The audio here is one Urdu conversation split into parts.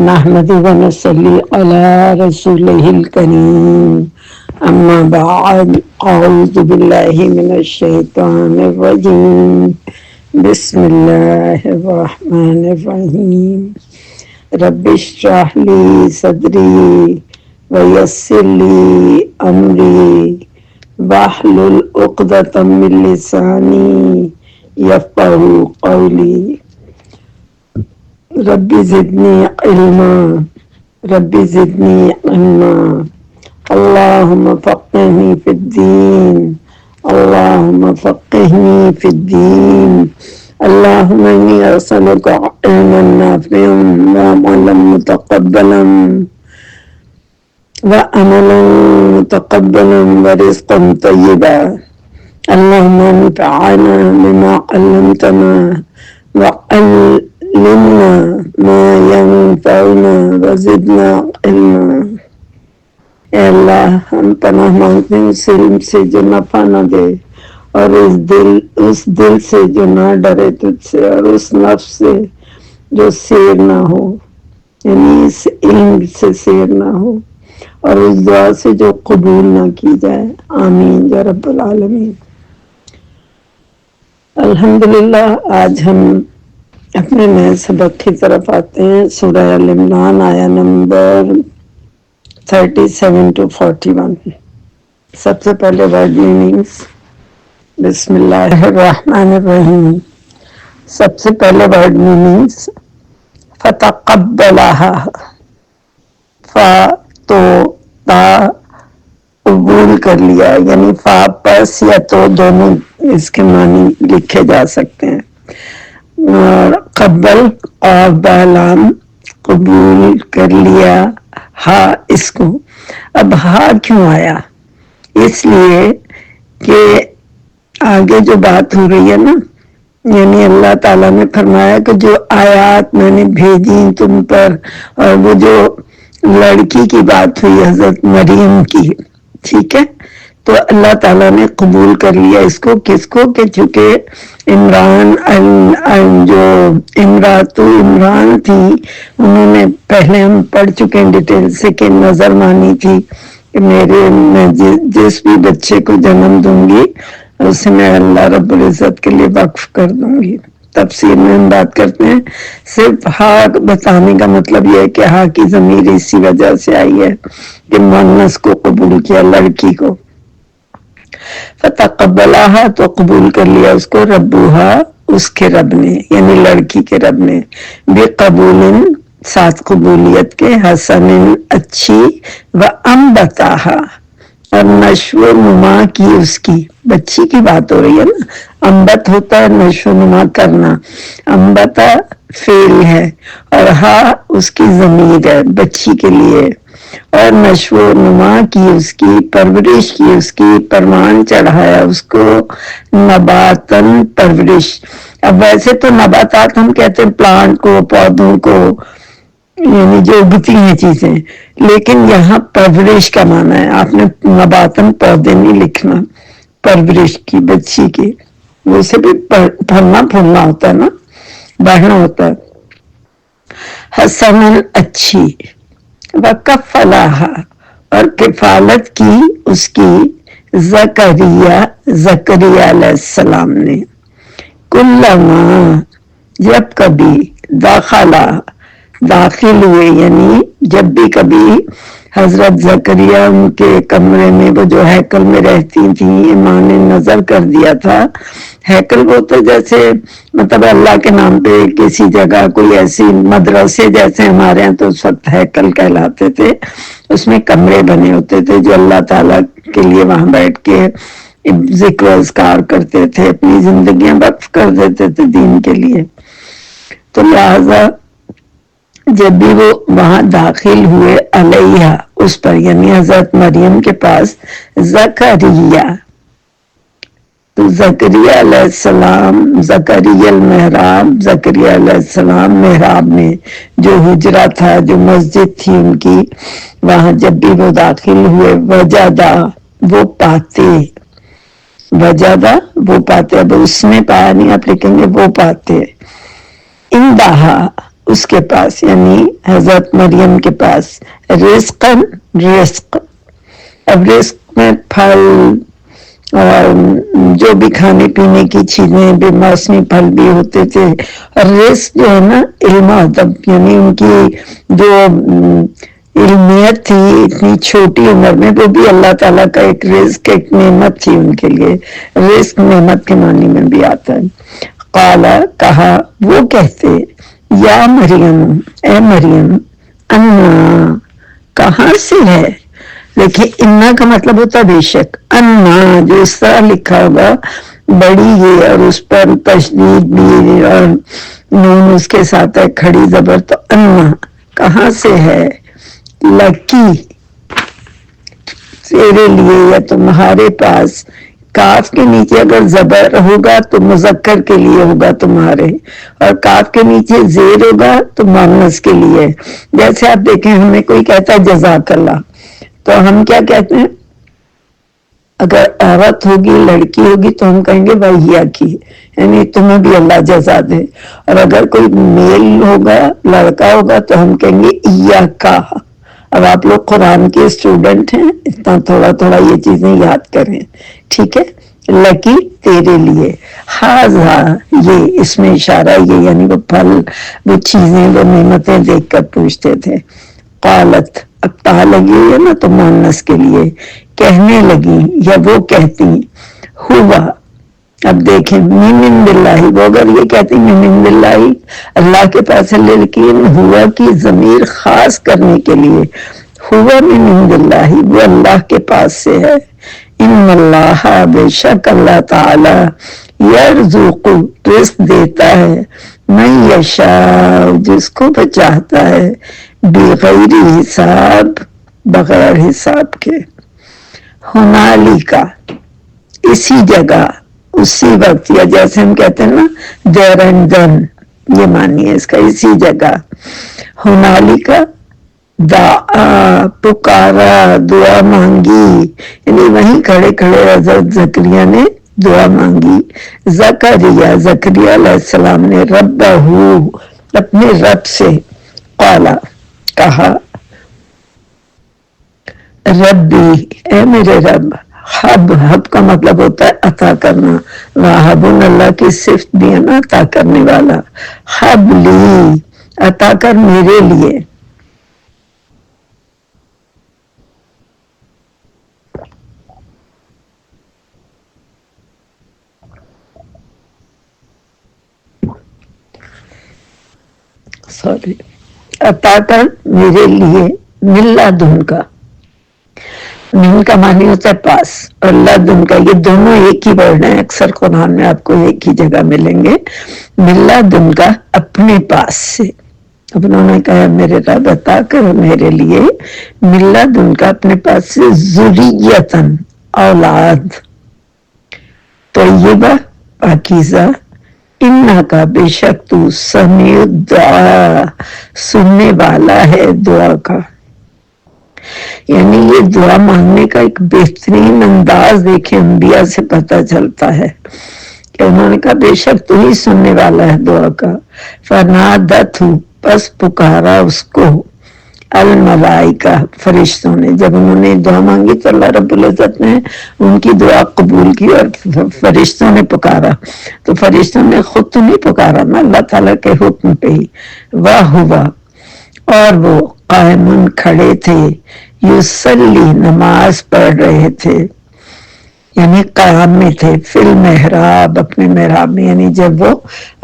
نحمده ونصلي على رسوله الكريم أما بعد أعوذ بالله من الشيطان الرجيم بسم الله الرحمن الرحيم رب اشرح لي صدري ويسر لي أمري واحلل عقدة من لساني يفقهوا قولي ربي زدني علما ربي زدني علما اللهم فقهني في الدين اللهم فقهني في الدين اللهم إني أسألك علما نافعا وعملا متقبلا وعملا متقبلا ورزقا طيبا اللهم انفعنا بما علمتنا وعلمنا ما ينفعنا وزدنا علما. اے اللہ ہم پناہ مانگتے ہیں اس علم سے جو نفع نہ دے اور اس دل سے جو نہ ڈرے تجھ سے اور اس نفس سے جو سیر نہ ہو، یعنی اس علم سے سیر نہ ہو اور اس دعا سے جو قبول نہ کی جائے. آمین یا رب العالمین. الحمدللہ آج ہم اپنے نئے سبق کی طرف آتے ہیں. سورہ ال عمران آیا نمبر 37 to 41. سب سے پہلے ورڈ میننگز. بسم اللہ الرحمن الرحیم. سب سے پہلے ورڈ میننگز. فتقبلها، فا تو تا قبول کر لیا، یعنی فا پس یا تو دونوں اس کے معنی لکھے جا سکتے ہیں. اور قبل اور بالام قبول کر لیا ہا اس کو. اب ہا کیوں آیا؟ اس لیے کہ آگے جو بات ہو رہی ہے نا، یعنی اللہ تعالیٰ نے فرمایا کہ جو آیات میں نے بھیجی تم پر، اور وہ جو لڑکی کی بات ہوئی حضرت مریم کی، ٹھیک ہے، تو اللہ تعالیٰ نے قبول کر لیا اس کو. کس کو؟ کہ چونکہ عمران جو عمران تھی، انہوں نے پہلے ہم پڑھ چکے ہیں ڈیٹیل سے کہ نظر مانی تھی کہ میں جس بھی بچے کو جنم دوں گی اسے میں اللہ رب العزت کے لیے وقف کر دوں گی. تفسیر میں ہم بات کرتے ہیں. صرف ہا بتانے کا مطلب یہ ہے کہ ہا کی ضمیر اسی وجہ سے آئی ہے کہ مؤنث کو قبول کیا، لڑکی کو. فتقبلها تو قبول کر لیا اس کو، ربوہا اس کے رب نے، یعنی لڑکی کے رب نے، بقبول ساتھ قبولیت کے، حسن اچھی، وانبتاہا اور نشو و نما کی اس کی. بچی کی بات ہو رہی ہے نا، انبت ہوتا ہے نشو و نما کرنا، انبتا فعل ہے اور ہا اس کی ضمیر ہے بچی کے لیے. اور نشو و نما کی اس کی، پرورش کی اس کی، پروان چڑھایا اس کو، نباتن پرورش. اب ویسے تو نباتات ہم کہتے ہیں پلانٹ کو، پودوں کو، یعنی جو اگتی ہیں چیزیں، لیکن یہاں پرورش کا معنی ہے. آپ نے نباتن پودے نہیں لکھنا، پرورش کی بچی کی. ویسے بھی پھلنا پھولنا ہوتا ہے نا، بڑھنا ہوتا ہے. حسن اچھی، وکفلہا اور کفالت کی اس کی، زکریا علیہ السلام نے. کلما جب کبھی، داخل ہوئے یعنی جب بھی کبھی حضرت زکریا ان کے کمرے میں، وہ جو ہیکل میں رہتی تھیں، ماں نے نظر کر دیا تھا. ہیکل وہ تو جیسے مطلب اللہ کے نام پہ کسی جگہ کوئی ایسی مدرسے جیسے ہمارے ہیں تو اس وقت ہیکل کہلاتے تھے. اس میں کمرے بنے ہوتے تھے جو اللہ تعالیٰ کے لیے وہاں بیٹھ کے ذکر و اذکار کرتے تھے، اپنی زندگیاں وقف کر دیتے تھے دین کے لیے. تو لہذا جب بھی وہ وہاں داخل ہوئے، علیہ اس پر، یعنی حضرت مریم کے پاس، زکریا تو زکریا علیہ السلام، زکریا المحراب، زکریا علیہ السلام محراب میں جو حجرہ تھا، جو مسجد تھی ان کی، وہاں جب بھی وہ داخل ہوئے، وجدہ وہ پاتے، وجدہ وہ پاتے. اب اس میں پایا نہیں، آپ لکھیں گے وہ پاتے. اندہا اس کے پاس یعنی حضرت مریم کے پاس رزقاً رزق. اب رزق میں پھل اور جو بھی کھانے پینے کی چیزیں بے موسمی پھل بھی ہوتے تھے. اور رزق جو ہے نا علم و ادب یعنی ان کی جو علمیت تھی اتنی چھوٹی عمر میں وہ بھی اللہ تعالیٰ کا ایک رزق ایک نعمت تھی ان کے لیے. رزق نعمت کے معنی میں بھی آتا ہے. قالا کہا وہ کہتے یا مریم اے مریم انا کہاں سے ہے. دیکھیں انا کا مطلب ہوتا ہے بے شک. انا جو اس طرح لکھا ہوگا بڑی ہے اور اس پر تشدید بھی اور نون اس کے ساتھ ہے کھڑی زبر تو انا کہاں سے ہے. لکی تیرے لیے یا تمہارے پاس. کاف کے نیچے اگر زبر ہوگا تو مذکر کے لیے ہوگا تمہارے اور کاف کے نیچے زیر ہوگا تو مؤنث کے لیے. جیسے آپ دیکھیں ہمیں کوئی کہتا ہے جزاک اللہ تو ہم کیا کہتے ہیں اگر عورت ہوگی لڑکی ہوگی تو ہم کہیں گے وحیہ کی یعنی تمہیں بھی اللہ جزا دے. اور اگر کوئی میل ہوگا لڑکا ہوگا تو ہم کہیں گے ایاکا. اب آپ لوگ قرآن کے اسٹوڈنٹ ہیں اتنا تھوڑا تھوڑا یہ چیزیں یاد کریں ٹھیک ہے. لکی تیرے لیے. ہاذا یہ اس میں اشارہ یہ یعنی وہ پھل وہ چیزیں وہ نعمتیں دیکھ کر پوچھتے تھے. قالت اب تا لگی ہوئی ہے نا تو مؤنث کے لیے کہنے لگی یا وہ کہتی ہوا. اب دیکھیں من عند اللہ وہ اگر یہ کہتی من عند اللہ اللہ کے پاس ہے لیکن ہوا کی ضمیر خاص کرنے کے لیے ہوا من عند اللہ وہ اللہ کے پاس سے ہے. ان اللہ بے شک اللہ تعالی یرزق رزق دیتا ہے من یشاء جس کو وہ چاہتا ہے بغیر حساب بغیر حساب کے. ہنالیکا اسی جگہ اسی وقت یا جیسے ہم کہتے ہیں نا دیر اینڈ دین یہ معنی ہے اس کا اسی جگہ. ہنالیکا دعا پکارا دعا مانگی یعنی وہیں کھڑے کھڑے حضرت زکریا نے دعا مانگی. زکریا علیہ السلام نے ربہ اپنے رب سے قالا کہا ربی اے میرے رب. حب کا مطلب ہوتا ہے عطا کرنا. واہبن اللہ کی صفت بھی ہے نا عطا کرنے والا. حب لی عطا کر میرے لیے. عطا کر میرے لیے من لدن کا. من کا معنی ہوتا ہے پاس اور لدن کا یہ دونوں ایک ہی ورڈ ہیں اکثر قرآن میں آپ کو ایک ہی جگہ ملیں گے. من لدن کا اپنے پاس سے. اب انہوں نے کہا میرے رب عطا کر میرے لیے من لدن کا اپنے پاس سے ذریتن اولاد طیبہ پاکیزہ. انہا کا بے شک تو سمیع الدعا سننے والا ہے دعا کا. یعنی یہ دعا مانگنے کا ایک بہترین انداز دیکھیں انبیاء سے پتہ چلتا ہے کہ انہوں نے کہا بے شک تو ہی سننے والا ہے دعا کا. فنادت پس پکارا اس کو الملائکہ فرشتوں نے. جب انہوں نے دعا مانگی تو اللہ رب العزت نے ان کی دعا قبول کی اور فرشتوں نے پکارا. تو فرشتوں نے خود تو نہیں پکارا نا اللہ تعالیٰ کے حکم پہ ہی. واہ ہوا اور وہ قائمن کھڑے تھے یصلی نماز پڑھ رہے تھے یعنی قیام میں تھے. فی المحراب اپنے محراب میں یعنی جب وہ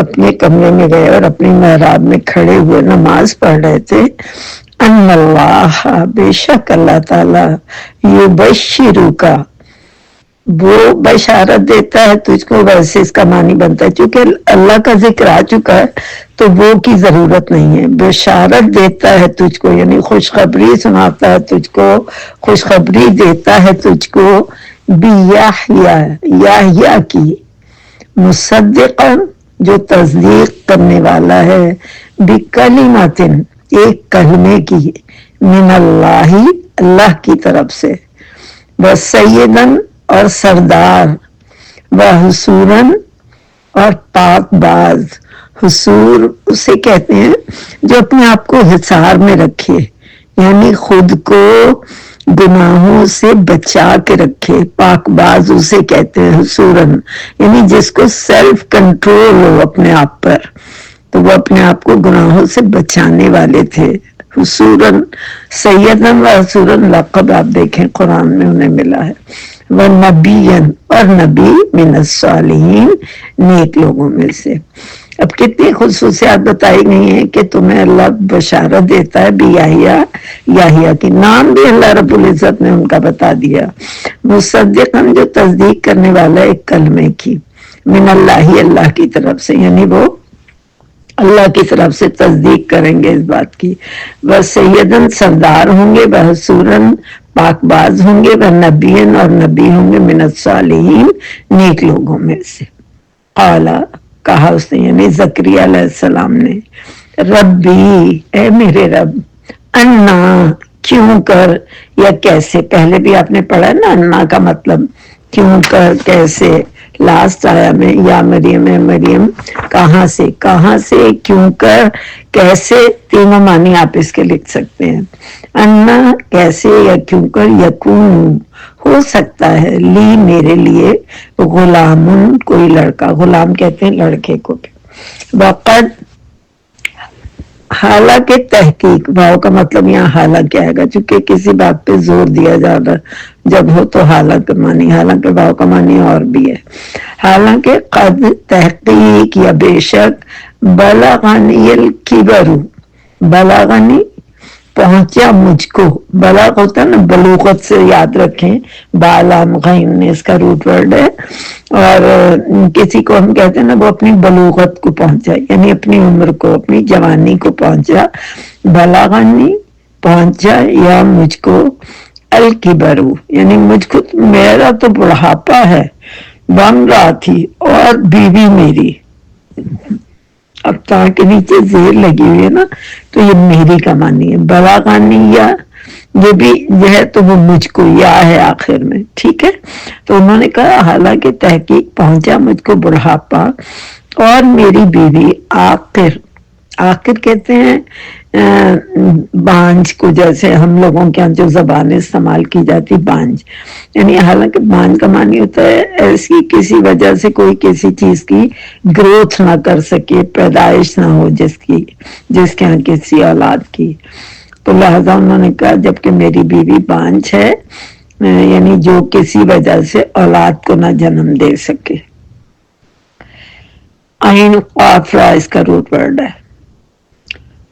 اپنے کمرے میں گئے اور اپنی محراب میں کھڑے ہوئے نماز پڑھ رہے تھے. ان اللہ بے شک اللہ تعالی یبشرک وہ بشارت دیتا ہے تجھ کو. ویسے اس کا معنی بنتا ہے چونکہ اللہ کا ذکر آ چکا ہے تو وہ کی ضرورت نہیں ہے. بشارت دیتا ہے تجھ کو یعنی خوشخبری سناتا ہے تجھ کو خوشخبری دیتا ہے تجھ کو یحییٰ کی مصدقا جو تصدیق کرنے والا ہے بکلمۃ ایک کلمے کی من اللہ اللہ کی طرف سے وسیدن اور سردار وحصوراً اور پاک باز حصور اسے کہتے ہیں جو اپنے آپ کو حصار میں رکھے، یعنی خود کو گناہوں سے بچا کے رکھے، پاک باز اسے کہتے ہیں حصوراً، یعنی جس کو سیلف کنٹرول ہو اپنے آپ پر، تو وہ اپنے آپ کو گناہوں سے بچانے والے تھے۔ حصوراً سیدن و حصوراً لقب آپ دیکھیں قرآن میں انہیں ملا ہے، وہ نبیًا اور نبی من الصالحین، نیک لوگوں میں سے۔ اب کتنی خصوصیات بتائی گئی ہیں کہ تمہیں اللہ بشارت دیتا ہے بھی یحییٰ کی، نام بھی اللہ رب العزت نے ان کا بتا دیا، مصدقاً جو تصدیق کرنے والا ایک کلمے کی، من اللہ اللہ کی طرف سے، یعنی وہ اللہ کی طرف سے تصدیق کریں گے اس بات کی، وہ سیدن سردار ہوں گے، وہ حصوراً پاک باز ہوں گے، وہ نبیًا اور نبی ہوں گے، من الصالحین نیک لوگوں میں سے۔ قال کہا اس نے یعنی زکریا علیہ السلام نے، ربی اے میرے رب، انا کیوں کر یا کیسے، پہلے بھی آپ نے پڑھا نا انا کا مطلب کیوں کر کیسے، لاسٹ آیا میں یا مریم اے مریم کہاں سے کیوں کر کیسے، تینوں معنی آپ اس کے لکھ سکتے ہیں، انا کیسے یا کیوں کر، یکون ہو سکتا ہے، لی میرے لیے، غلام کوئی لڑکا، غلام کہتے ہیں لڑکے کو بھی، وقت حالانکہ تحقیق، واو کا مطلب یہاں حالانکہ آئے گا چونکہ کسی بات پہ زور دیا جا رہا جب ہو تو حالانکہ معنی، حالانکہ واو کا معنی اور بھی ہے، حالانکہ قد تحقیق یا بے شک، بلغنی الکبر، بلغنی پہنچا مجھ کو، بلاغ ہوتا ہے نا بلوغت سے، یاد رکھیں بالام غین اس کا روٹ ورڈ ہے، اور کسی کو ہم کہتے ہیں نا وہ اپنی بلوغت کو پہنچا، یعنی اپنی عمر کو، اپنی جوانی کو پہنچا، بلاغنی پہنچا یا مجھ کو، الکبر یعنی مجھ کو میرا تو بڑھاپا ہے، بن رہا تھی، اور بیوی میری، اب تا کے نیچے زیر لگی ہوئی ہے نا تو یہ میری کا معنی ہے، بلاغانی یا یہ بھی جو ہے تو وہ مجھ کو یا ہے آخر میں، ٹھیک ہے، تو انہوں نے کہا حالانکہ تحقیق پہنچا مجھ کو بڑھاپا، اور میری بیوی آخر کہتے ہیں بانج کو، جیسے ہم لوگوں کے یہاں جو زبان استعمال کی جاتی بانج، یعنی حالانکہ بانج کا معنی ہوتا ہے ایسی کسی وجہ سے کوئی کسی چیز کی گروتھ نہ کر سکے، پیدائش نہ ہو جس کے یہاں کسی اولاد کی، تو لہذا انہوں نے کہا جبکہ میری بیوی بانج ہے، یعنی جو کسی وجہ سے اولاد کو نہ جنم دے سکے، عین قاف را اس کا روٹ ورڈ ہے،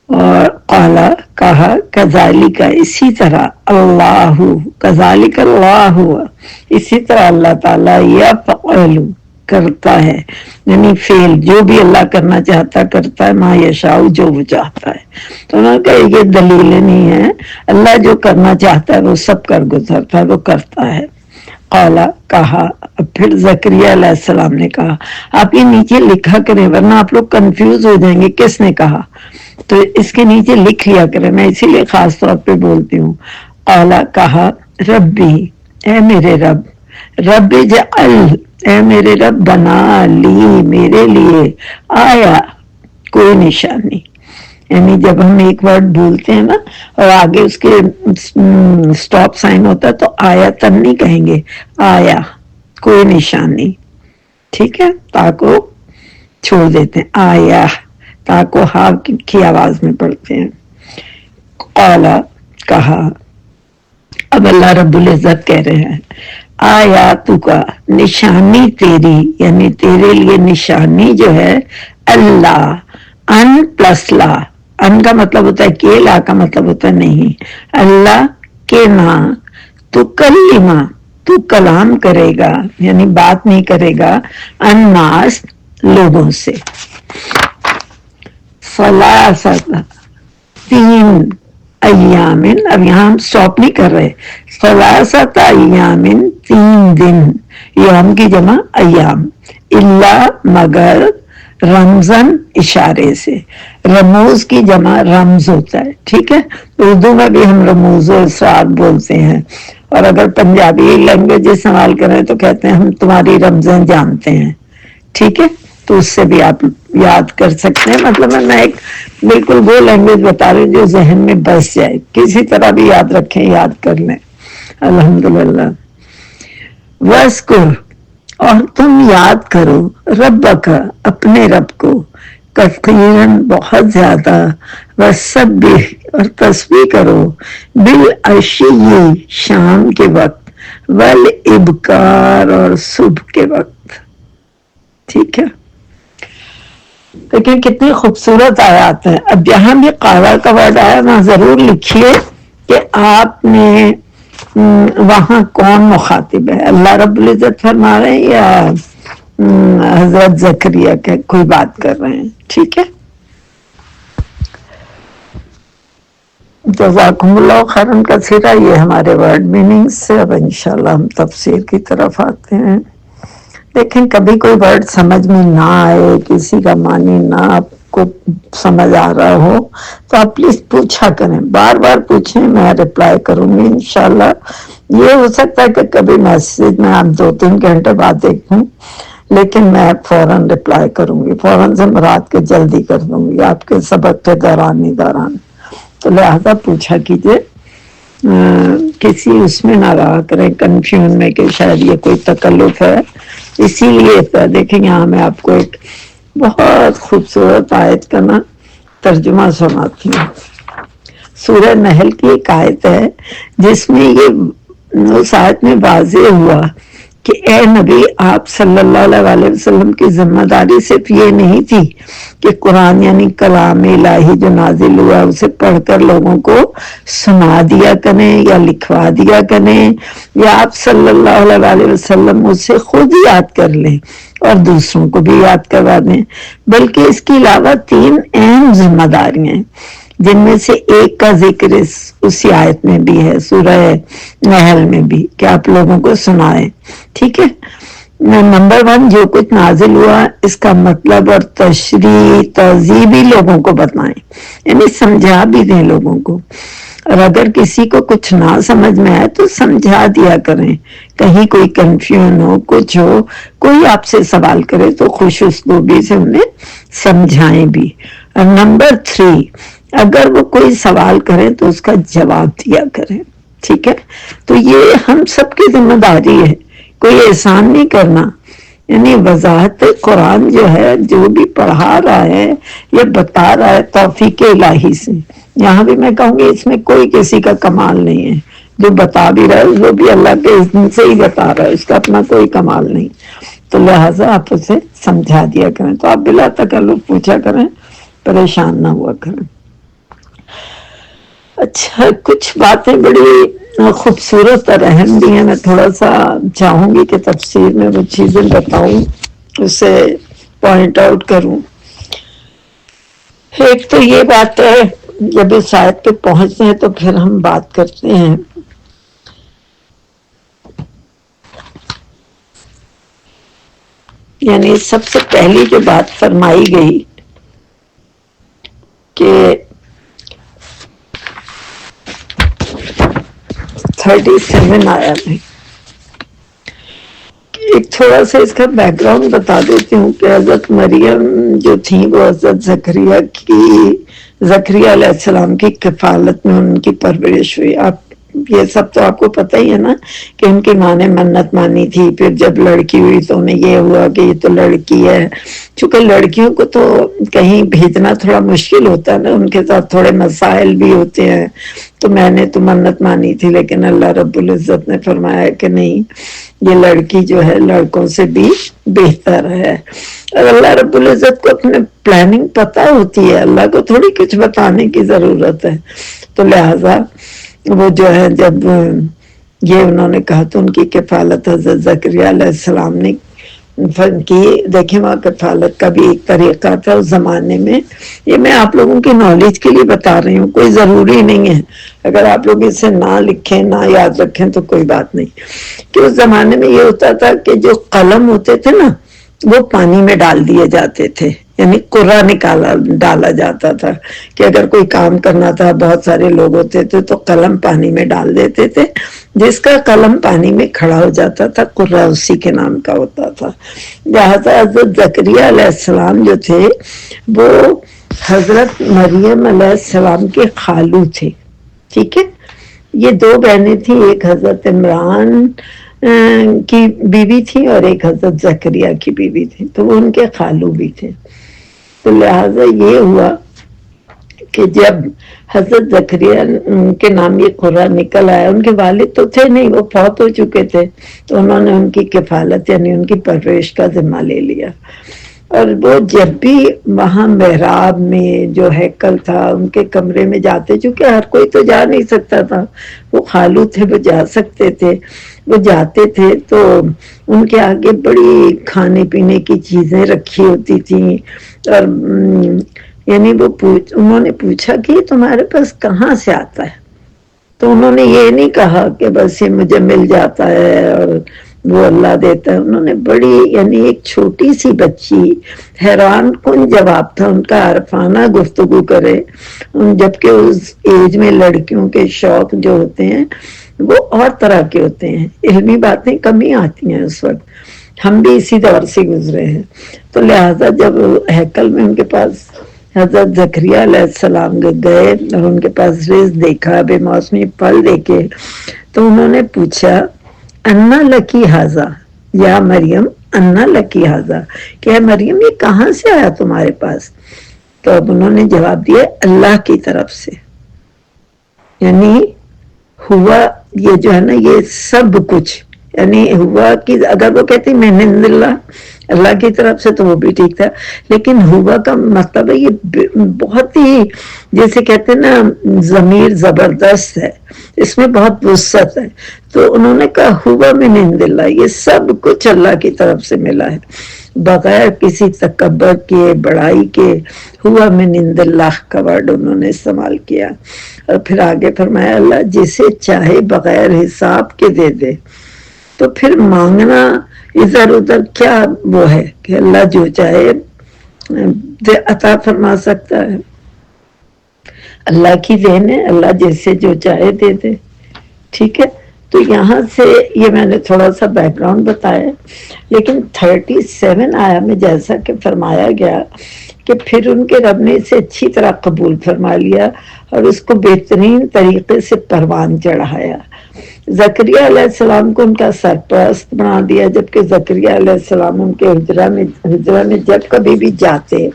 اور قالا کہا کذالک اسی طرح، اللہ کذالک اللہ اسی طرح اللہ تعالیٰ یفعل کرتا ہے، یعنی فعل جو بھی اللہ کرنا چاہتا کرتا ہے، ما یشاء جو وہ چاہتا ہے، تو انہوں نے کہا یہ دلیلیں نہیں ہیں، اللہ جو کرنا چاہتا ہے وہ سب کر گزرتا ہے، وہ کرتا ہے۔ قالا کہا، پھر زکریا علیہ السلام نے کہا، آپ یہ نیچے لکھا کریں ورنہ آپ لوگ کنفیوز ہو جائیں گے کس نے کہا، تو اس کے نیچے لکھ لیا کریں، میں اسی لیے خاص طور پہ بولتی ہوں۔ قالا کہا، ربی اے میرے رب، رب اجعل اے میرے رب بنا لی میرے لیے، آیا کوئی نشانی، یعنی جب ہم ایک ورڈ بولتے ہیں نا اور آگے اس کے سٹاپ سائن ہوتا ہے تو آیا تن نہیں کہیں گے، آیا کوئی نشانی، ٹھیک ہے، تاکو چھوڑ دیتے ہیں، آیا تاکو ہا کی آواز میں پڑھتے ہیں۔ قالا کہا، اب اللہ رب العزت کہہ رہے ہیں، آیاتو کا نشانی تیری، یعنی تیرے لیے نشانی جو ہے، اللہ ان پلس لا، ان کا مطلب ہوتا ہے کہ، لا کا مطلب ہوتا ہے نہیں، اللہ کے نا، تو کلمہ تو کلام کرے گا، یعنی بات نہیں کرے گا، الناس لوگوں سے، ثلاثۃ تین ایامن، اب یہاں ہم سٹاپ نہیں کر رہے، ثلاثۃ ایامن تین دن، یوم کی جمع ایام، الا مگر رمضان اشارے سے، رموز کی جمع رمز ہوتا ہے، ٹھیک ہے، اردو میں بھی ہم رموز و اسرار بولتے ہیں، اور اگر پنجابی لینگویج استعمال کریں تو کہتے ہیں ہم تمہاری رمزیں جانتے ہیں، ٹھیک ہے، تو اس سے بھی آپ یاد کر سکتے ہیں. مطلب میں ایک بالکل وہ لینگویج بتا رہی ہوں جو ذہن میں بس جائے, کسی طرح بھی یاد رکھیں, یاد کر لیں. الحمدللہ. وَاذْكُرْ, اور تم یاد کرو, ربک, اپنے رب کو, کثیراً, بہت زیادہ, وَسَبِّحْ, اور تسبیح کرو, بالعشی, شام کے وقت, والابکار, اور صبح کے وقت. ٹھیک ہے, لیکن کتنی خوبصورت آیات ہیں. اب جہاں بھی قالا کا ورڈ آیا وہاں ضرور لکھیے کہ آپ نے وہاں کون مخاطب ہے, اللہ رب العزت فرما رہے ہیں یا حضرت زکریا کے کوئی بات کر رہے ہیں. ٹھیک ہے, جزاکم اللہ خیرا کثیرا. یہ ہمارے ورڈ میننگ سے. اب انشاءاللہ ہم تفسیر کی طرف آتے ہیں. لیکن کبھی کوئی ورڈ سمجھ میں نہ آئے, کسی کا معنی نہ آپ کو سمجھ آ رہا ہو, تو آپ پلیز پوچھا کریں, بار بار پوچھیں, میں رپلائی کروں گی انشاءاللہ. یہ ہو سکتا ہے کہ کبھی میسج میں آپ 2-3 گھنٹے بعد دیکھوں, لیکن میں فوراً رپلائی کروں گی. فوراً سے مراد کے جلدی کر دوں گی آپ کے سبق کے دوران ہی دوران. تو لہذا پوچھا کیجئے, کسی اس میں نہ رہا کریں کنفیوژن میں کہ شاید یہ کوئی تکلف ہے. اسی لیے دیکھیں یہاں میں آپ کو ایک بہت خوبصورت آیت کا نا ترجمہ سناتی ہوں. سورہ نحل کی ایک آیت ہے جس میں یہ اس آیت میں واضح ہوا کہ اے نبی, آپ صلی اللہ علیہ وسلم کی ذمہ داری صرف یہ نہیں تھی کہ قرآن یعنی کلام الہی جو نازل ہوا اسے پڑھ کر لوگوں کو سنا دیا کریں یا لکھوا دیا کریں, یا آپ صلی اللہ علیہ وسلم اسے خود یاد کر لیں اور دوسروں کو بھی یاد کروا دیں, بلکہ اس کے علاوہ 3 اہم ذمہ داریاں ہیں, جن میں سے ایک کا ذکر اسی آیت میں بھی ہے, سورہ نحل میں بھی, کہ آپ لوگوں کو سنائیں. ٹھیک ہے, نمبر 1, جو کچھ نازل ہوا اس کا مطلب اور تشریح تہذیبی لوگوں کو بتائیں, یعنی سمجھا بھی دیں لوگوں کو. اور اگر کسی کو کچھ نہ سمجھ میں آئے تو سمجھا دیا کریں, کہیں کوئی کنفیوژن ہو, کچھ ہو, کوئی آپ سے سوال کرے تو خوش اسلوبی سے انہیں سمجھائیں بھی. اور نمبر 3, اگر وہ کوئی سوال کریں تو اس کا جواب دیا کریں. ٹھیک ہے, تو یہ ہم سب کی ذمہ داری ہے, کوئی احسان نہیں کرنا. یعنی وضاحت قرآن جو ہے, جو بھی پڑھا رہا ہے یا بتا رہا ہے توفیق الہی سے. یہاں بھی میں کہوں گی اس میں کوئی کسی کا کمال نہیں ہے, جو بتا بھی رہا ہے وہ بھی اللہ کے اذن سے ہی بتا رہا ہے, اس کا اپنا کوئی کمال نہیں. تو لہٰذا آپ اسے سمجھا دیا کریں. تو آپ بلا تکلف پوچھا کریں, پریشان نہ ہوا کریں. اچھا, کچھ باتیں بڑی خوبصورت اور اہم بھی ہیں, میں تھوڑا سا چاہوں گی کہ تفسیر میں وہ چیزیں بتاؤں, اسے پوائنٹ آؤٹ کروں. ایک تو یہ بات ہے, جب اس آیت پہ پہنچتے ہیں تو پھر ہم بات کرتے ہیں. یعنی سب سے پہلی جو بات فرمائی گئی کہ 37 آیا ہے, ایک تھوڑا سا اس کا بیک گراؤنڈ بتا دیتی ہوں کہ حضرت مریم جو تھی وہ حضرت زکریا علیہ السلام کی کفالت میں ان کی پرورش ہوئی. آپ یہ سب تو آپ کو پتہ ہی ہے نا کہ ان کی ماں نے منت مانی تھی, پھر جب لڑکی ہوئی تو انہیں یہ ہوا کہ یہ تو لڑکی ہے. چونکہ لڑکیوں کو تو کہیں بھیجنا تھوڑا مشکل ہوتا ہے نا, ان کے ساتھ تھوڑے مسائل بھی ہوتے ہیں, تو میں نے تو منت مانی تھی, لیکن اللہ رب العزت نے فرمایا کہ نہیں, یہ لڑکی جو ہے لڑکوں سے بھی بہتر ہے. اور اللہ رب العزت کو اپنے پلاننگ پتہ ہوتی ہے, اللہ کو تھوڑی کچھ بتانے کی ضرورت ہے. تو لہذا وہ جو ہے جب یہ انہوں نے کہا تو ان کی کفالت حضرت زکریا علیہ السلام نے کی. دیکھیں وہاں کفالت کا بھی ایک طریقہ تھا اس زمانے میں, یہ میں آپ لوگوں کی نالج کے لیے بتا رہی ہوں, کوئی ضروری نہیں ہے. اگر آپ لوگ اسے نہ لکھیں نہ یاد رکھیں تو کوئی بات نہیں, کہ اس زمانے میں یہ ہوتا تھا کہ جو قلم ہوتے تھے نا وہ پانی میں ڈال دیے جاتے تھے, یعنی قرہ ڈالا جاتا تھا کہ اگر کوئی کام کرنا تھا، بہت سارے لوگ ہوتے تھے تو قلم پانی میں ڈال دیتے تھے، جس کا قلم پانی میں کھڑا ہو جاتا تھا قرہ اسی کے نام کا ہوتا تھا۔ لہذا حضرت زکریہ علیہ السلام جو تھے وہ حضرت مریم علیہ السلام کے خالو تھے، ٹھیک ہے۔ یہ دو بہنیں تھیں، ایک حضرت عمران کی بیوی تھی اور ایک حضرت زکریہ کی بیوی تھی، تو وہ ان کے خالو بھی تھے۔ تو لہذا یہ ہوا کہ جب حضرت زکریہ کے نام یہ قرہ نکل آیا، ان کے والد تو تھے نہیں، وہ فوت ہو چکے تھے، تو انہوں نے ان کی کفالت یعنی ان کی پرورش کا ذمہ لے لیا۔ اور وہ جب بھی وہاں محراب میں جو ہیکل تھا ان کے کمرے میں جاتے، چونکہ ہر کوئی تو جا نہیں سکتا تھا، وہ خالو تھے وہ جا سکتے تھے، وہ جاتے تھے تو ان کے آگے بڑی کھانے پینے کی چیزیں رکھی ہوتی تھیں، اور یعنی وہ انہوں نے پوچھا کہ تمہارے پاس کہاں سے آتا ہے؟ تو انہوں نے یہ نہیں کہا کہ بس یہ مجھے مل جاتا ہے اور وہ اللہ دیتا ہے۔ انہوں نے بڑی یعنی ایک چھوٹی سی بچی، حیران کن جواب تھا ان کا، عارفانہ گفتگو کرے، جبکہ اس ایج میں لڑکیوں کے شوق جو ہوتے ہیں وہ اور طرح کے ہوتے ہیں، علمی باتیں کمی آتی ہیں اس وقت، ہم بھی اسی دور سے گزرے ہیں۔ تو لہذا جب ہیکل میں ان کے پاس حضرت زکریا علیہ السلام گئے اور ان کے پاس رزق دیکھا، بے موسمی پھل دیکھے، تو انہوں نے پوچھا انا لکی ھذا یا مریم انا لکی ھذا، کہ مریم یہ کہاں سے آیا تمہارے پاس؟ تو اب انہوں نے جواب دیا اللہ کی طرف سے، یعنی ہوا یہ جو ہے نا یہ سب کچھ، یعنی ہوا کہ اگر وہ کہتی من عند اللہ کی طرف سے تو وہ بھی ٹھیک تھا، لیکن ہوا کا مطلب ہے یہ بہت ہی جیسے کہتے ہیں نا ضمیر زبردست ہے، اس میں بہت وسعت ہے۔ تو انہوں نے کہا ہوا من عند اللہ، یہ سب کچھ اللہ کی طرف سے ملا ہے بغیر کسی تکبر کے بڑائی کے، ہوا من عند اللہ کا ورڈ انہوں نے استعمال کیا۔ اور پھر آگے فرمایا اللہ جسے چاہے بغیر حساب کے دے دے، تو پھر مانگنا ادھر ادھر کیا وہ ہے کہ اللہ جو چاہے عطا فرما سکتا ہے، اللہ کی دین ہے، اللہ جیسے جو چاہے دے دے، ٹھیک ہے۔ تو یہاں سے یہ میں نے تھوڑا سا بیک گراؤنڈ بتایا، لیکن 37 آیا میں جیسا کہ فرمایا گیا کہ پھر ان کے رب نے اسے اچھی طرح قبول فرما لیا اور اس کو بہترین طریقے سے پروان چڑھایا۔ زکریا علیہ السلام کو ان کا سرپرست بنا دیا، جبکہ زکریا علیہ السلام ان کے حجرہ میں جب کبھی بھی جاتے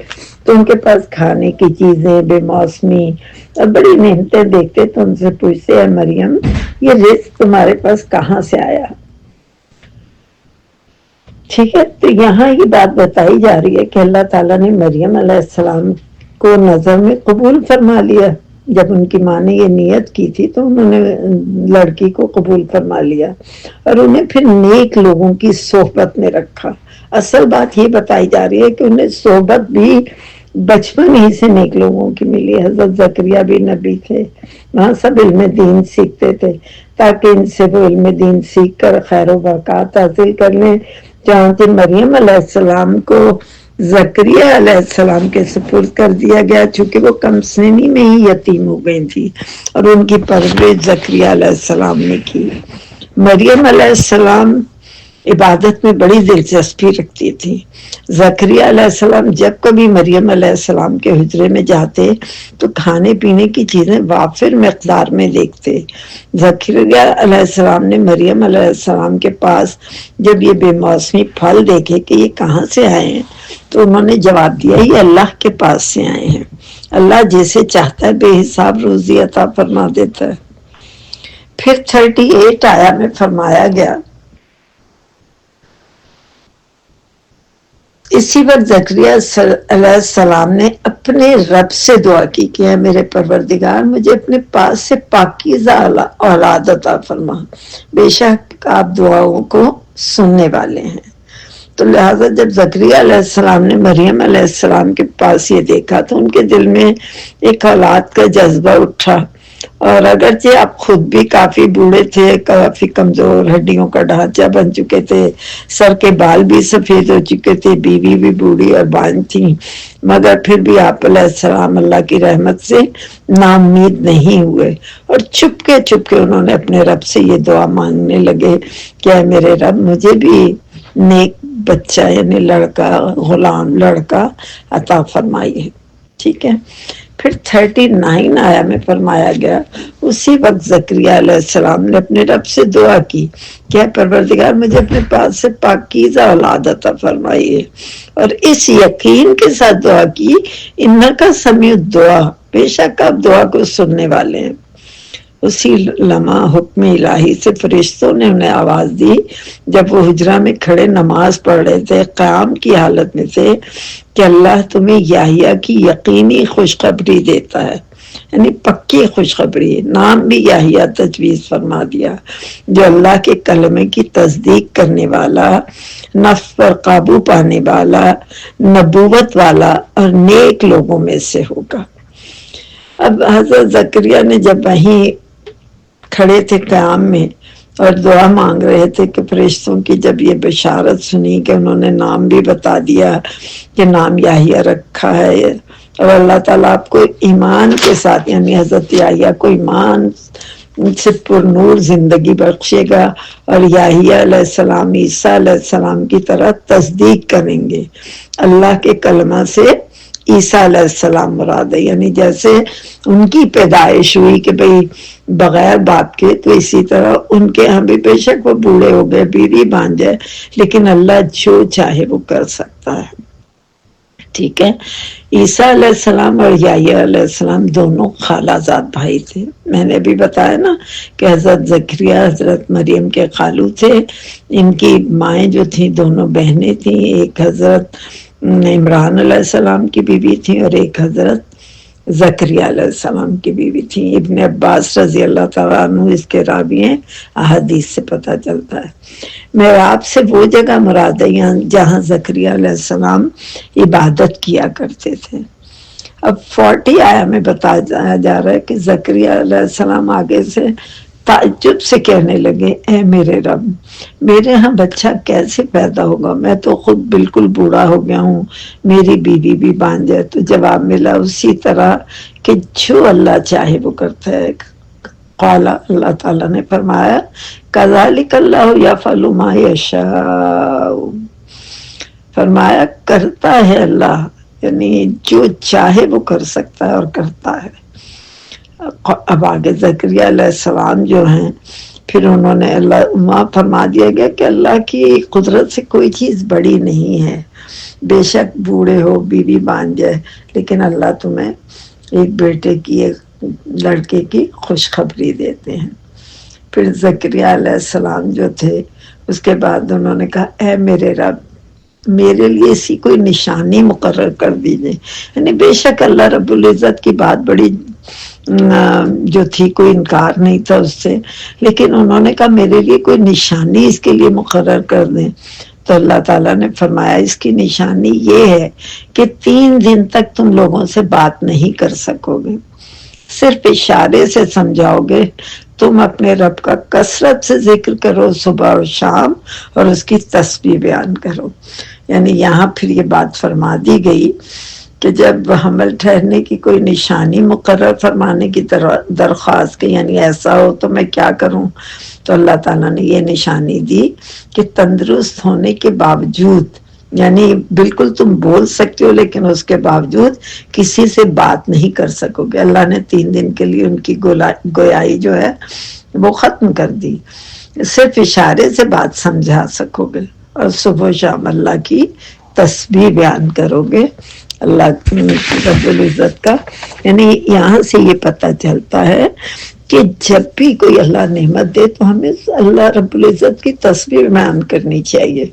تو ان کے پاس کھانے کی چیزیں بے موسمی اور بڑی نعمتیں دیکھتے، تو ان سے پوچھتے اے مریم یہ رزق تمہارے پاس کہاں سے آیا؟ ٹھیک ہے۔ تو یہاں یہ بات بتائی جا رہی ہے کہ اللہ تعالیٰ نے مریم علیہ السلام کو نظر میں قبول فرما لیا، جب ان کی ماں نے یہ نیت کی تھی تو انہوں نے لڑکی کو قبول فرما لیا اور انہیں پھر نیک لوگوں کی صحبت میں رکھا۔ اصل بات یہ بتائی جا رہی ہے کہ انہیں صحبت بھی بچپن ہی سے نیک لوگوں کی ملی۔ حضرت زکریا بھی نبی تھے، وہاں سب علم دین سیکھتے تھے تاکہ ان سے وہ علم دین سیکھ کر خیر و برکات حاصل کر لیں۔ چنانچہ مریم علیہ السلام کو زکریا علیہ السلام کے سپرد کر دیا گیا، چونکہ وہ کم سنی میں ہی یتیم ہو گئی تھی اور ان کی پرورش زکریا علیہ السلام نے کی۔ مریم علیہ السلام عبادت میں بڑی دلچسپی رکھتی تھی۔ زکریا علیہ السلام جب کبھی مریم علیہ السلام کے حجرے میں جاتے تو کھانے پینے کی چیزیں وافر مقدار میں دیکھتے۔ زکریا علیہ السلام نے مریم علیہ السلام کے پاس جب یہ بے موسمی پھل دیکھے کہ یہ کہاں سے آئے ہیں تو انہوں نے جواب دیا یہ اللہ کے پاس سے آئے ہیں، اللہ جیسے چاہتا ہے بے حساب روزی عطا فرما دیتا ہے۔ پھر 38 آیا میں فرمایا گیا اسی وقت زکریا علیہ السلام نے اپنے رب سے دعا کی کہ اے میرے پروردگار مجھے اپنے پاس سے پاکیزہ اولاد عطا فرما، بے شک آپ دعاؤں کو سننے والے ہیں۔ تو لہٰذا جب زکریا علیہ السلام نے مریم علیہ السلام کے پاس یہ دیکھا تو ان کے دل میں ایک اولاد کا جذبہ اٹھا اور اگرچہ آپ خود بھی کافی بوڑھے تھے، کافی کمزور، ہڈیوں کا ڈھانچہ بن چکے تھے، سر کے بال بھی سفید ہو چکے تھے، بیوی بھی بوڑھی اور بانجھ تھی، مگر پھر بھی آپ علیہ السلام اللہ کی رحمت سے نا امید نہیں ہوئے، اور چپ کے انہوں نے اپنے رب سے یہ دعا مانگنے لگے کہ اے میرے رب مجھے بھی نیک بچہ یعنی لڑکا، غلام لڑکا عطا فرمائیے. ٹھیک ہے. پھر 39 آیا میں فرمایا گیا اسی وقت زکریا علیہ السلام نے اپنے رب سے دعا کی کہ پروردگار مجھے اپنے پاس سے پاکیزہ اولاد عطا فرمائیے، اور اس یقین کے ساتھ دعا کی انکا سمیع الدعا، بے شک آپ دعا کو سننے والے ہیں. اسی لمحہ حکم الہی سے فرشتوں نے انہیں آواز دی جب وہ حجرہ میں کھڑے نماز پڑھ رہے تھے، قیام کی حالت میں تھے، کہ اللہ تمہیں یحییٰ کی یقینی خوشخبری دیتا ہے، یعنی پکی خوشخبری. نام بھی یحییٰ تجویز فرما دیا، جو اللہ کے کلمے کی تصدیق کرنے والا، نفس پر قابو پانے والا، نبوت والا اور نیک لوگوں میں سے ہوگا. اب حضرت زکریا نے جب وہیں کھڑے تھے قیام میں اور دعا مانگ رہے تھے کہ فرشتوں کی جب یہ بشارت سنی کہ انہوں نے نام بھی بتا دیا کہ نام یحییٰ رکھا ہے، اور اللہ تعالیٰ آپ کو ایمان کے ساتھ یعنی حضرت یحییٰ کو ایمان سے پر نور زندگی بخشے گا، اور یحییٰ علیہ السلام عیسیٰ علیہ السلام کی طرح تصدیق کریں گے. اللہ کے کلمہ سے عیسیٰ علیہ السلام مراد ہے، یعنی جیسے ان کی پیدائش ہوئی کہ بھئی بغیر باپ کے، تو اسی طرح ان کے ہاں بھی بے شک وہ بوڑھے ہو گئے، بیوی بانجھ ہے، لیکن اللہ جو چاہے وہ کر سکتا ہے. ٹھیک ہے. عیسیٰ علیہ السلام اور یحییٰ علیہ السلام دونوں خالہ زاد بھائی تھے. میں نے بھی بتایا نا کہ حضرت زکریا حضرت مریم کے خالو تھے، ان کی مائیں جو تھیں دونوں بہنیں تھیں، ایک حضرت عمران علیہ السلام کی بیوی تھی اور ایک حضرت زکریا علیہ السلام کی بیوی تھی. ابن عباس رضی اللہ تعالیٰ عنہ اس کے راوی ہیں، احادیث سے پتہ چلتا ہے. محراب سے وہ جگہ مراد ہے جہاں زکریا علیہ السلام عبادت کیا کرتے تھے. اب 40 آیا میں بتایا جا رہا ہے کہ زکریا علیہ السلام آگے سے تعجب سے کہنے لگے اے میرے رب، میرے ہاں بچہ کیسے پیدا ہوگا؟ میں تو خود بالکل بوڑھا ہو گیا ہوں، میری بیوی بھی بانجھ ہے. تو جواب ملا اسی طرح کہ جو اللہ چاہے وہ کرتا ہے. قال اللہ تعالیٰ نے فرمایا کذالک اللہ یفعل ما یشاء، فرمایا کرتا ہے اللہ، یعنی جو چاہے وہ کر سکتا ہے اور کرتا ہے. اب آگے زکریا علیہ السلام جو ہیں پھر انہوں نے اللہ وہاں فرما دیا گیا کہ اللہ کی قدرت سے کوئی چیز بڑی نہیں ہے، بے شک بوڑھے ہو، بیوی بانجھ جائے، لیکن اللہ تمہیں ایک بیٹے کی، ایک لڑکے کی خوشخبری دیتے ہیں. پھر زکریا علیہ السلام جو تھے اس کے بعد انہوں نے کہا اے میرے رب، میرے لیے اسی کوئی نشانی مقرر کر دیجئے. یعنی بے شک اللہ رب العزت کی بات بڑی جو تھی، کوئی انکار نہیں تھا اس سے، لیکن انہوں نے کہا میرے لیے کوئی نشانی اس کے لیے مقرر کر دیں. تو اللہ تعالیٰ نے فرمایا اس کی نشانی یہ ہے کہ 3 دن تک تم لوگوں سے بات نہیں کر سکو گے، صرف اشارے سے سمجھاؤ گے. تم اپنے رب کا کثرت سے ذکر کرو صبح اور شام، اور اس کی تسبیح بیان کرو. یعنی یہاں پھر یہ بات فرما دی گئی کہ جب حمل ٹھہرنے کی کوئی نشانی مقرر فرمانے کی درخواست کی، یعنی ایسا ہو تو میں کیا کروں، تو اللہ تعالیٰ نے یہ نشانی دی کہ تندرست ہونے کے باوجود، یعنی بالکل تم بول سکتے ہو لیکن اس کے باوجود کسی سے بات نہیں کر سکو گے. اللہ نے 3 دن کے لیے ان کی گویائی جو ہے وہ ختم کر دی، صرف اشارے سے بات سمجھا سکو گے، اور صبح و شام اللہ کی تسبیح بیان کرو گے اللہ رب العزت کا. یعنی یہاں سے یہ پتہ چلتا ہے کہ جب بھی کوئی اللہ نعمت دے تو ہمیں اللہ رب العزت کی تسبیح بیان کرنی چاہیے.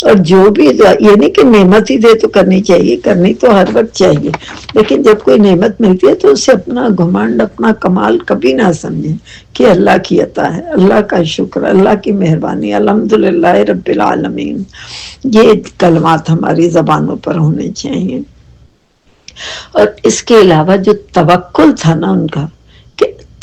اور جو بھی یہ نہیں کہ نعمت ہی دے تو کرنی چاہیے، کرنی تو ہر وقت چاہیے، لیکن جب کوئی نعمت ملتی ہے تو اسے اپنا گھمنڈ، اپنا کمال کبھی نہ سمجھیں کہ اللہ کی عطا ہے، اللہ کا شکر، اللہ کی مہربانی، الحمدللہ رب العالمین. یہ کلمات ہماری زبانوں پر ہونے چاہیے. اور اس کے علاوہ جو توکل تھا نا ان کا، کہ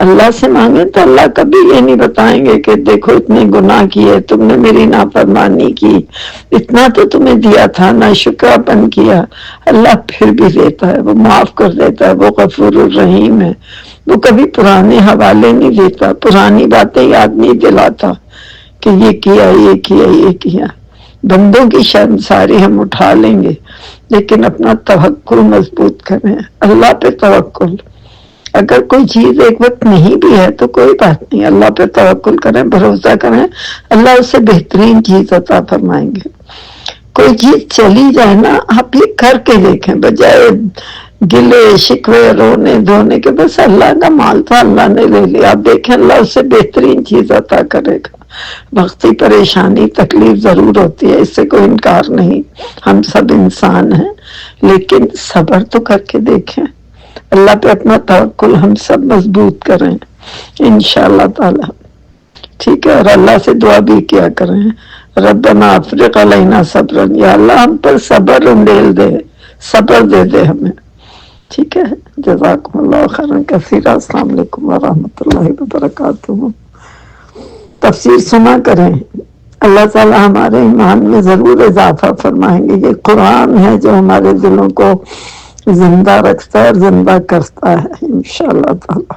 اللہ سے مانگے تو اللہ کبھی یہ نہیں بتائیں گے کہ دیکھو اتنے گناہ کیے تم نے، میری نافرمانی کی، اتنا تو تمہیں دیا تھا، نہ شکراپن کیا۔ اللہ پھر بھی دیتا ہے، وہ معاف کر دیتا ہے، وہ غفور الرحیم ہے۔ وہ کبھی پرانے حوالے نہیں دیتا، پرانی باتیں یاد نہیں دلاتا کہ یہ کیا یہ کیا یہ کیا۔ بندوں کی شرمساری ہم اٹھا لیں گے، لیکن اپنا توکل مضبوط کریں، اللہ پہ توکل۔ اگر کوئی چیز ایک وقت نہیں بھی ہے تو کوئی بات نہیں، اللہ پہ توکل کریں، بھروسہ کریں، اللہ اسے بہترین چیز عطا فرمائیں گے۔ کوئی چیز چلی جائے نا، آپ یہ کر کے دیکھیں، بجائے گلے شکوے رونے دھونے کے، بس اللہ کا مال تھا اللہ نے لے لیا، آپ دیکھیں اللہ اسے بہترین چیز عطا کرے گا۔ وقتی پریشانی تکلیف ضرور ہوتی ہے، اس سے کوئی انکار نہیں، ہم سب انسان ہیں، لیکن صبر تو کر کے دیکھیں، اللہ پہ اپنا توکل ہم سب مضبوط کریں انشاءاللہ تعالی۔ ٹھیک ہے، اور اللہ سے دعا بھی کیا کریں، ربنا افرغ علینا صبرا، یا اللہ ہم پر صبر انڈیل دے، صبر دے دے ہمیں۔ ٹھیک ہے، جزاکم اللہ خیرا کثیرا، السلام علیکم ورحمۃ اللہ وبرکاتہ۔ تفسیر سنا کریں، اللہ تعالی ہمارے ایمان میں ضرور اضافہ فرمائیں گے۔ یہ قرآن ہے جو ہمارے دلوں کو زندہ رکھتا ہے اور زندہ کرتا ہے انشاءاللہ تعالی۔